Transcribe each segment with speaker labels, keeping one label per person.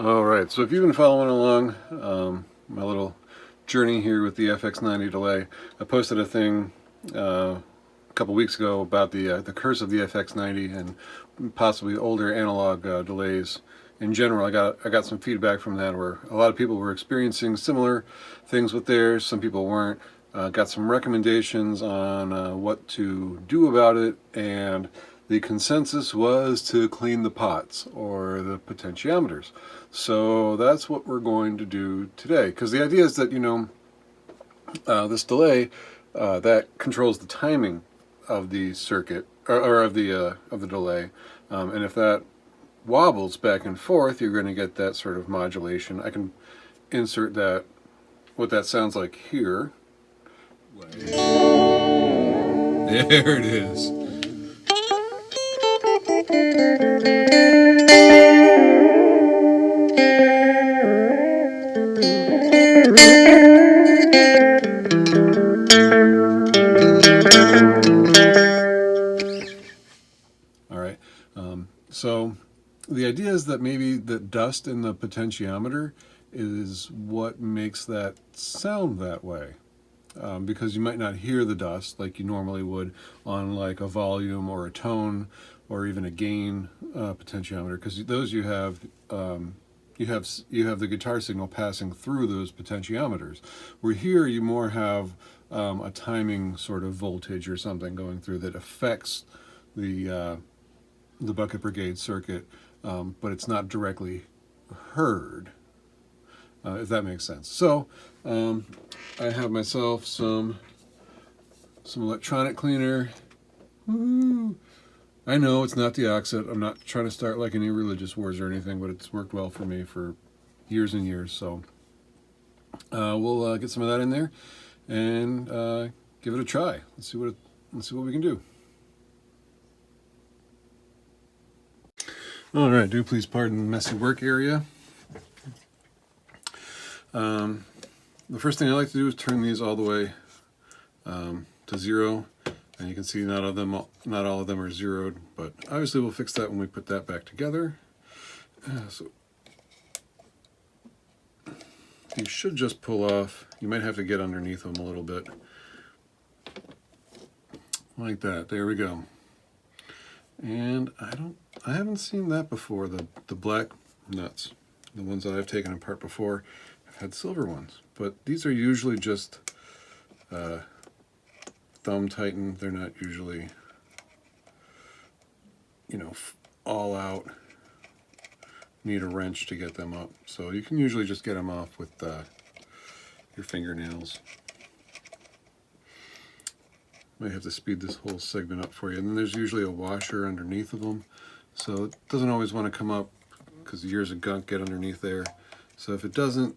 Speaker 1: Alright, so if you've been following along my little journey here with the FX90 delay, I posted a thing a couple weeks ago about the curse of the FX90 and possibly older analog delays in general. I got some feedback from that where a lot of people were experiencing similar things with theirs, some people weren't. Got some recommendations on what to do about it, and the consensus was to clean the pots or the potentiometers. So that's what we're going to do today, because the idea is that, this delay that controls the timing of the circuit or of the delay, and if that wobbles back and forth, you're going to get that sort of modulation. I can insert that, what that sounds like here. There it is. All right. So the idea is that maybe the dust in the potentiometer is what makes that sound that way. Because you might not hear the dust like you normally would on like a volume or a tone or even a gain potentiometer, because those you have the guitar signal passing through those potentiometers. Where here you more have a timing sort of voltage or something going through that affects the bucket brigade circuit, but it's not directly heard. If that makes sense. So I have myself some electronic cleaner. Woo! I know it's not the Oxid. I'm not trying to start like any religious wars or anything, but it's worked well for me for years and years. So we'll get some of that in there and give it a try. Let's see what we can do. All right, do please pardon the messy work area. The first thing I like to do is turn these all the way to 0, and you can see not all of them are zeroed, but obviously we'll fix that when we put that back together. So you should just pull off. You might have to get underneath them a little bit, like that. There we go. And I haven't seen that before. The black nuts, the ones that I've taken apart before, had silver ones, but these are usually just thumb tightened. They're not usually, all out. Need a wrench to get them up, so you can usually just get them off with your fingernails. Might have to speed this whole segment up for you. And then there's usually a washer underneath of them, so it doesn't always want to come up because years of gunk get underneath there. So if it doesn't,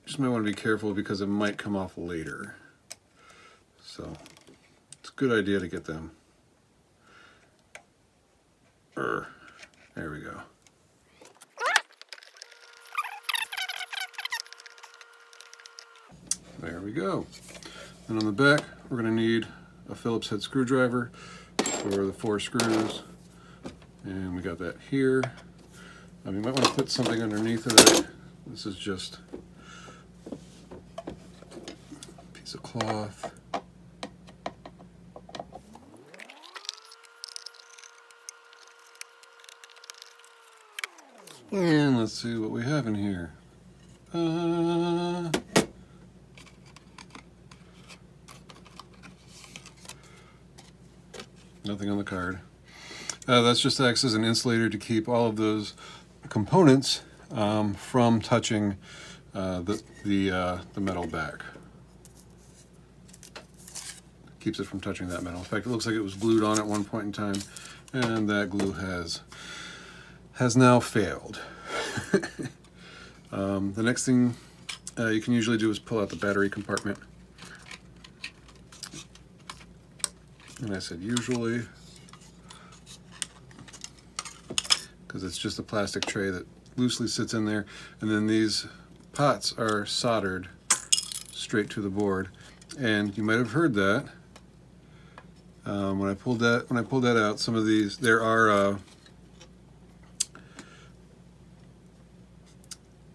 Speaker 1: just might want to be careful because it might come off later. So it's a good idea to get them. There we go. There we go. And on the back, we're going to need a Phillips head screwdriver for the 4 screws. And we got that here. You might want to put something underneath of it. This is just piece of cloth. And let's see what we have in here. Nothing on the card. That's just acts as an insulator to keep all of those components from touching the metal back. Keeps it from touching that metal. In fact, it looks like it was glued on at one point in time, and that glue has now failed. The next thing you can usually do is pull out the battery compartment. And I said usually because it's just a plastic tray that loosely sits in there, and then these pots are soldered straight to the board. And you might have heard that when I pulled that out. Some of these, there are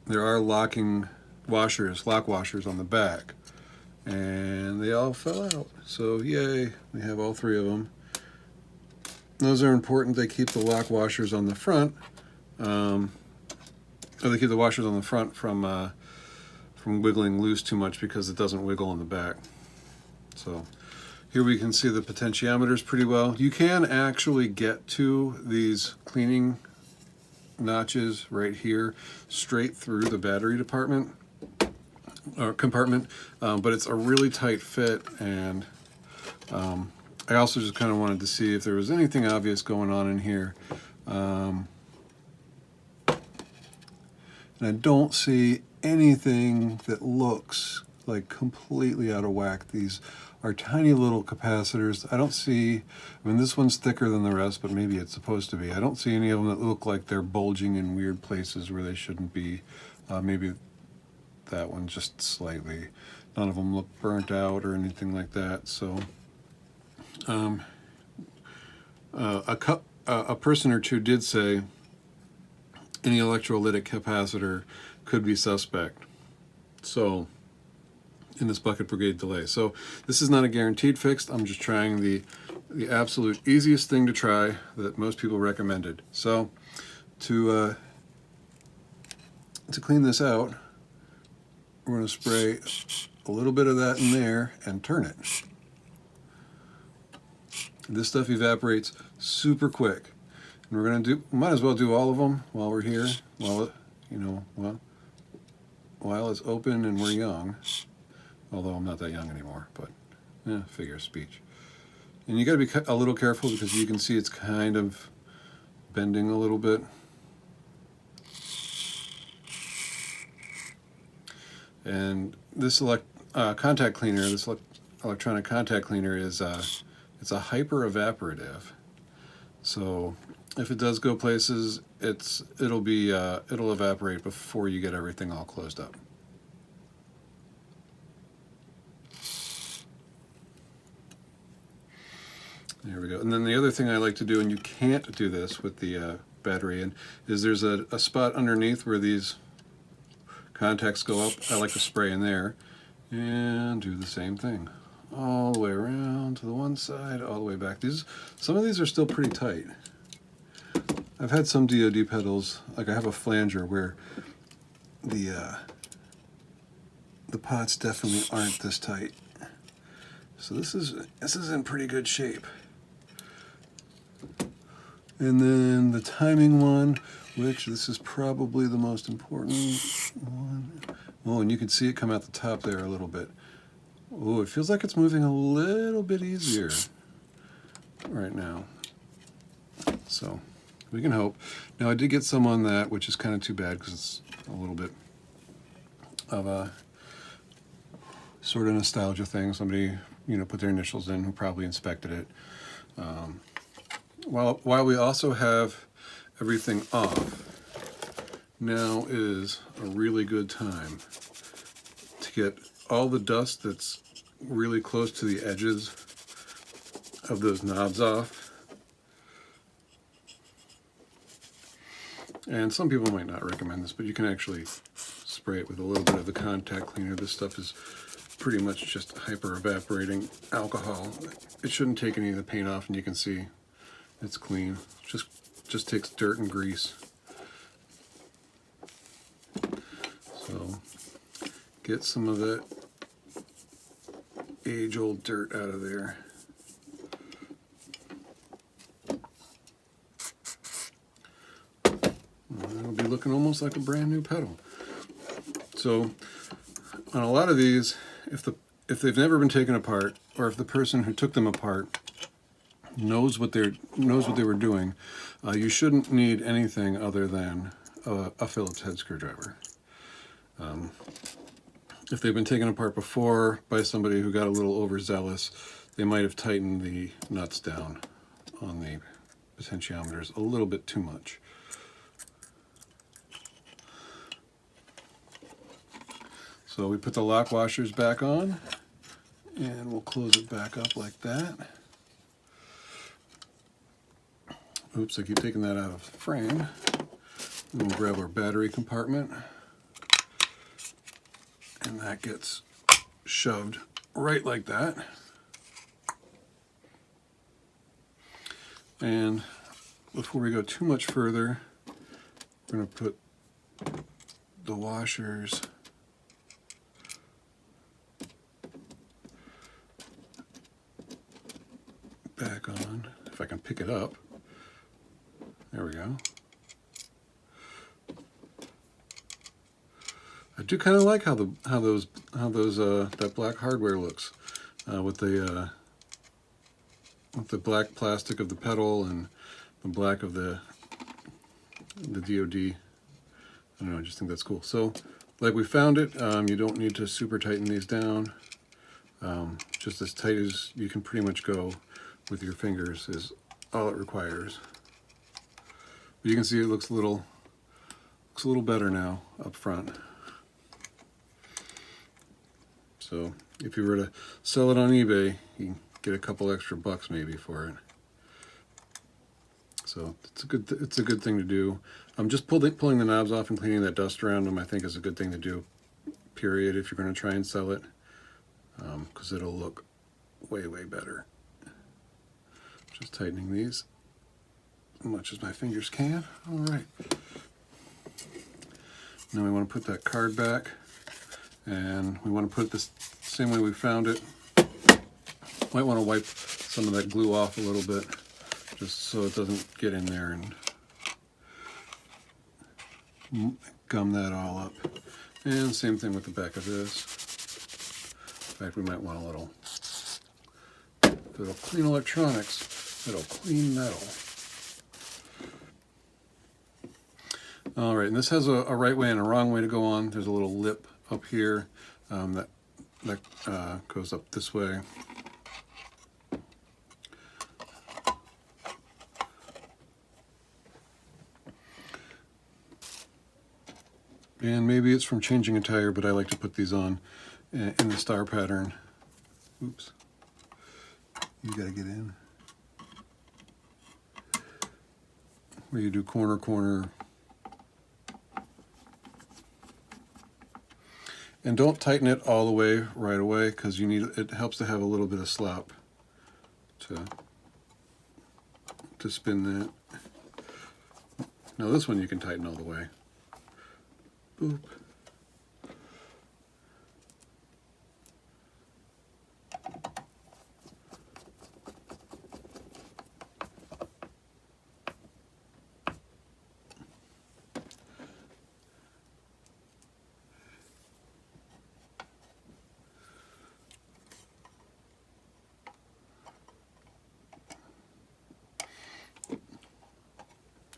Speaker 1: there are locking washers, lock washers on the back, and they all fell out. So yay, we have all three of them. Those are important. They keep the lock washers on the front, or they keep the washers on the front from wiggling loose too much because it doesn't wiggle on the back. So here we can see the potentiometers pretty well. You can actually get to these cleaning notches right here straight through the battery department or compartment, but it's a really tight fit, and I also just kind of wanted to see if there was anything obvious going on in here. And I don't see anything that looks like completely out of whack. These are tiny little capacitors. I don't see, I mean, this one's thicker than the rest, but maybe it's supposed to be. I don't see any of them that look like they're bulging in weird places where they shouldn't be. Maybe that one just slightly. None of them look burnt out or anything like that. So a person or two did say any electrolytic capacitor could be suspect. So in this bucket brigade delay. So this is not a guaranteed fix. I'm just trying the absolute easiest thing to try that most people recommended. So to clean this out, we're going to spray a little bit of that in there and turn it. This stuff evaporates super quick, and we're going to might as well do all of them while we're here, while it's open and we're young. Although I'm not that young anymore, but figure of speech. And you got to be a little careful because you can see it's kind of bending a little bit. And this contact cleaner, this electronic contact cleaner is it's a hyper evaporative. So if it does go places, it'll evaporate before you get everything all closed up. There we go. And then the other thing I like to do, and you can't do this with the battery, is there's a spot underneath where these contacts go up. I like to spray in there and do the same thing all the way around to the one side, all the way back. Some of these are still pretty tight. I've had some DOD pedals, like I have a flanger where the pots definitely aren't this tight. So this is in pretty good shape. And then the timing one, which this is probably the most important one. Oh, and you can see it come out the top there a little bit. Oh, it feels like it's moving a little bit easier right now. So we can hope. Now I did get some on that, which is kind of too bad because it's a little bit of a sort of nostalgia thing. Somebody, put their initials in who probably inspected it. While we also have everything off, now is a really good time to get all the dust that's really close to the edges of those knobs off. And some people might not recommend this, but you can actually spray it with a little bit of the contact cleaner. This stuff is pretty much just hyper evaporating alcohol. It shouldn't take any of the paint off, and you can see it's clean. Just takes dirt and grease. So get some of that age-old dirt out of there. It'll be looking almost like a brand new pedal. So on a lot of these, if they've never been taken apart, or if the person who took them apart knows what they were doing, you shouldn't need anything other than a Phillips head screwdriver. If they've been taken apart before by somebody who got a little overzealous, they might have tightened the nuts down on the potentiometers a little bit too much. So we put the lock washers back on, and we'll close it back up like that. Oops, I keep taking that out of frame. And we'll grab our battery compartment. And that gets shoved right like that. And before we go too much further, we're going to put the washers back on, if I can pick it up. There we go. I do kind of like how that black hardware looks with the black plastic of the pedal and the black of the DOD. I don't know, I just think that's cool. So, like we found it, you don't need to super tighten these down. Just as tight as you can pretty much go with your fingers is all it requires. But you can see it looks a little better now up front. So if you were to sell it on eBay, you can get a couple extra bucks maybe for it. So it's a good thing to do. Just pulling the knobs off and cleaning that dust around them, I think, is a good thing to do, period, if you're going to try and sell it, because it'll look way, way better. Just tightening these as much as my fingers can. All right. Now we want to put that card back, and we want to put it the same way we found it. Might want to wipe some of that glue off a little bit, just so it doesn't get in there and gum that all up. And same thing with the back of this. In fact, we might want a little, if it'll clean electronics, it'll clean metal. All right, and this has a right way and a wrong way to go on. There's a little lip up here that goes up this way. And maybe it's from changing a tire, but I like to put these on in the star pattern. Oops. You gotta get in. Where you do corner, corner. And don't tighten it all the way right away, because it helps to have a little bit of slop to spin that. Now this one you can tighten all the way. Boop.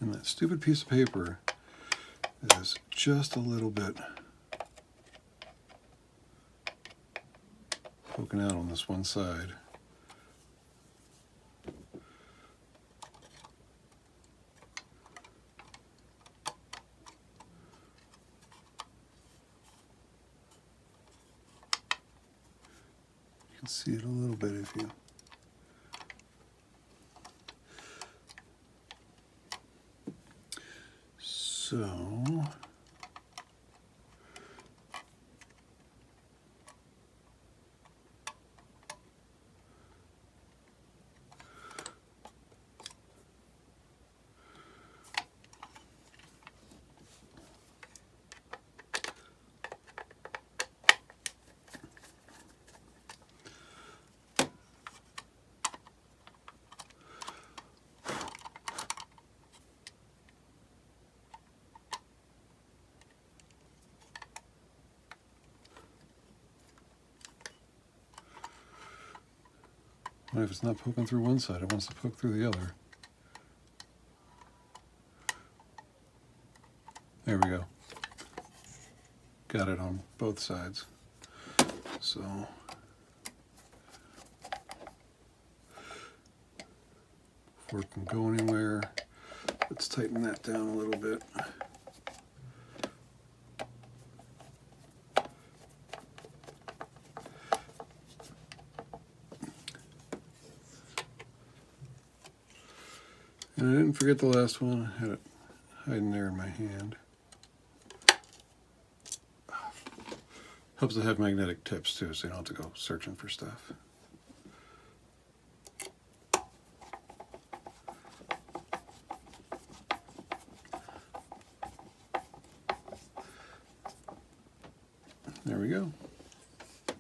Speaker 1: And that stupid piece of paper is just a little bit poking out on this one side. You can see it a little bit if you so. If it's not poking through one side, it wants to poke through the other. There we go. Got it on both sides. So before it can go anywhere, let's tighten that down a little bit. And I didn't forget the last one. I had it hiding there in my hand. Helps to have magnetic tips too, so you don't have to go searching for stuff. There we go.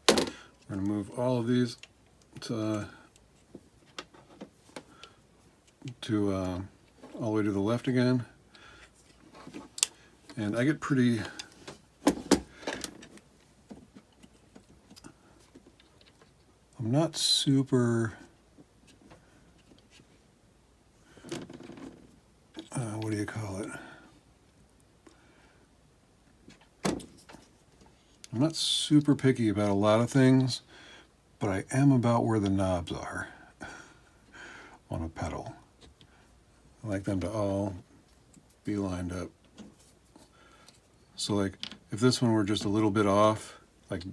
Speaker 1: We're going to move all of these to all the way to the left again. And I get pretty I'm not super what do you call it? I'm not super picky about a lot of things, but I am about where the knobs are on a pedal. I like them to all be lined up. So like if this one were just a little bit off, like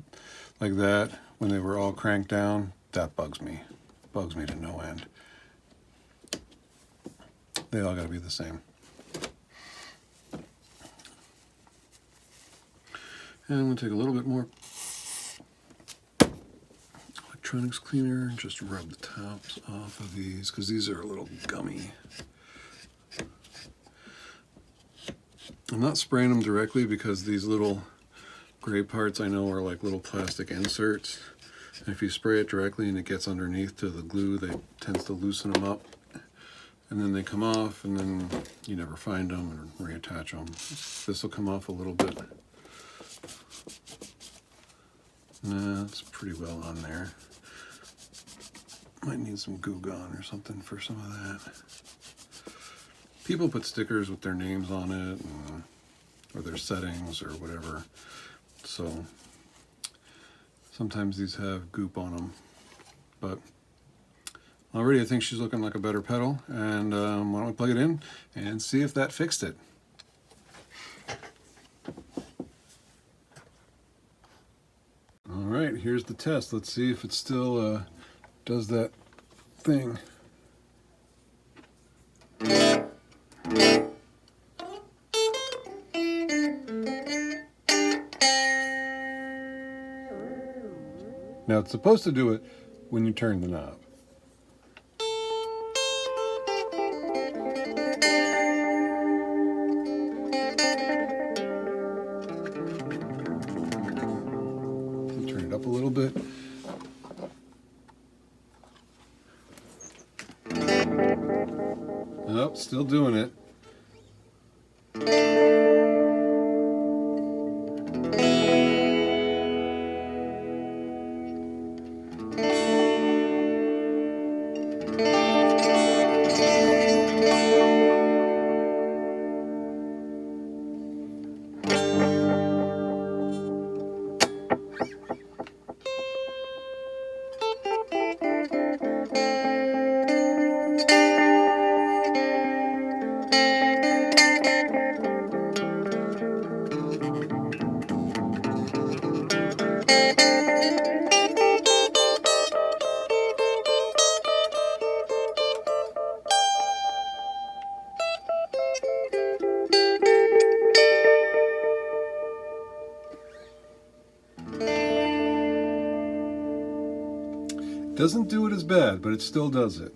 Speaker 1: that, when they were all cranked down, that bugs me. Bugs me to no end. They all gotta be the same. And I'm gonna take a little bit more electronics cleaner and just rub the tops off of these, because these are a little gummy. I'm not spraying them directly because these little gray parts I know are like little plastic inserts. And if you spray it directly and it gets underneath to the glue, they tends to loosen them up. And then they come off and then you never find them or reattach them. This will come off a little bit. Nah, it's pretty well on there. Might need some Goo Gone or something for some of that. People put stickers with their names on it, or their settings or whatever. So sometimes these have goop on them. But already I think she's looking like a better pedal. And why don't we plug it in and see if that fixed it. All right, here's the test. Let's see if it still does that thing. Now it's supposed to do it when you turn the knob. Turn it up a little bit. Nope, still doing it. Doesn't do it as bad, but it still does it.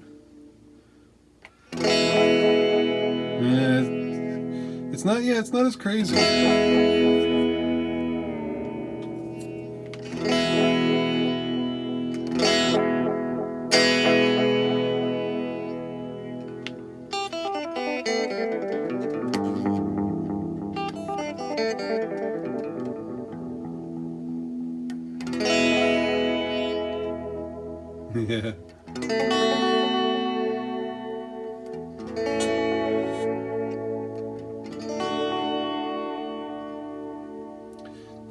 Speaker 1: It's not, yeah, it's not as crazy. Yeah.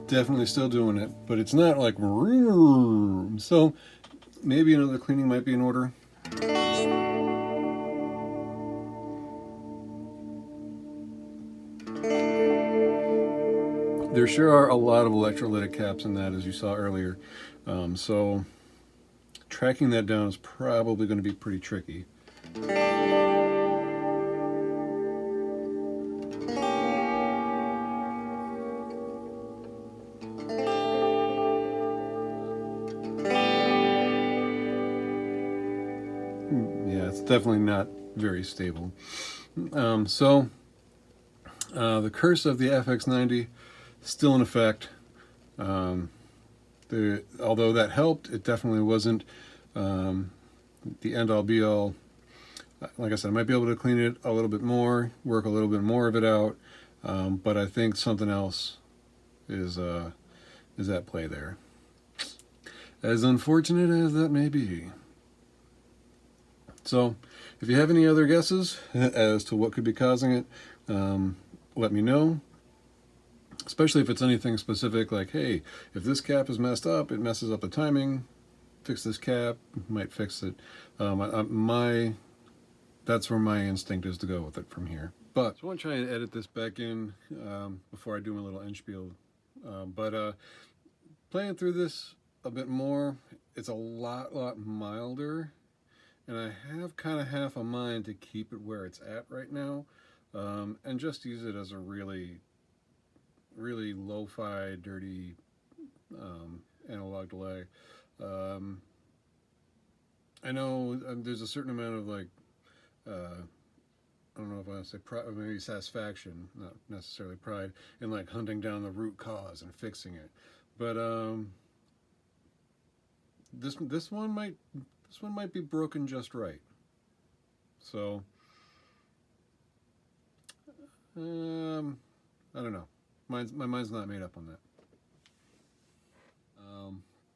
Speaker 1: Definitely still doing it, but it's not like so maybe another cleaning might be in order. There sure are a lot of electrolytic caps in that, as you saw earlier, so tracking that down is probably going to be pretty tricky. it's definitely not very stable. So the curse of the FX90 still in effect. Although that helped, it definitely wasn't the end-all be-all. Like I said, I might be able to clean it a little bit more, work a little bit more of it out, but I think something else is at play there. As unfortunate as that may be. So, if you have any other guesses as to what could be causing it, let me know. Especially if it's anything specific, like, hey, if this cap is messed up, it messes up the timing, fix this cap, might fix it. That's where my instinct is to go with it from here. But I want to try and edit this back in before I do my little end spiel. Playing through this a bit more, it's a lot milder, and I have kind of half a mind to keep it where it's at right now, and just use it as a really lo-fi, dirty analog delay. I know there's a certain amount of like, I don't know if I want to say pride, or maybe satisfaction, not necessarily pride, in like hunting down the root cause and fixing it. But this one might be broken just right. So I don't know. My mind's not made up on that.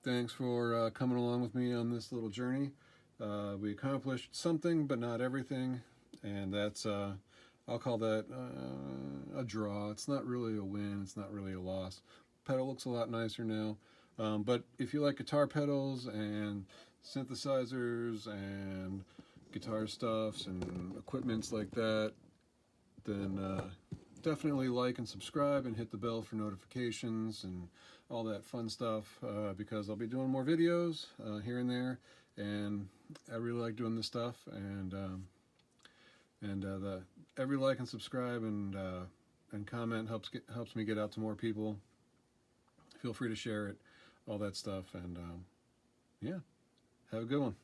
Speaker 1: Thanks for coming along with me on this little journey. We accomplished something, but not everything, and that's I'll call that a draw. It's not really a win. It's not really a loss. Pedal looks a lot nicer now, but if you like guitar pedals and synthesizers and guitar stuffs and equipments like that, then definitely like and subscribe and hit the bell for notifications and all that fun stuff, because I'll be doing more videos here and there, and I really like doing this stuff, and every like and subscribe and comment helps me get out to more people. Feel free to share it, all that stuff, and yeah, have a good one.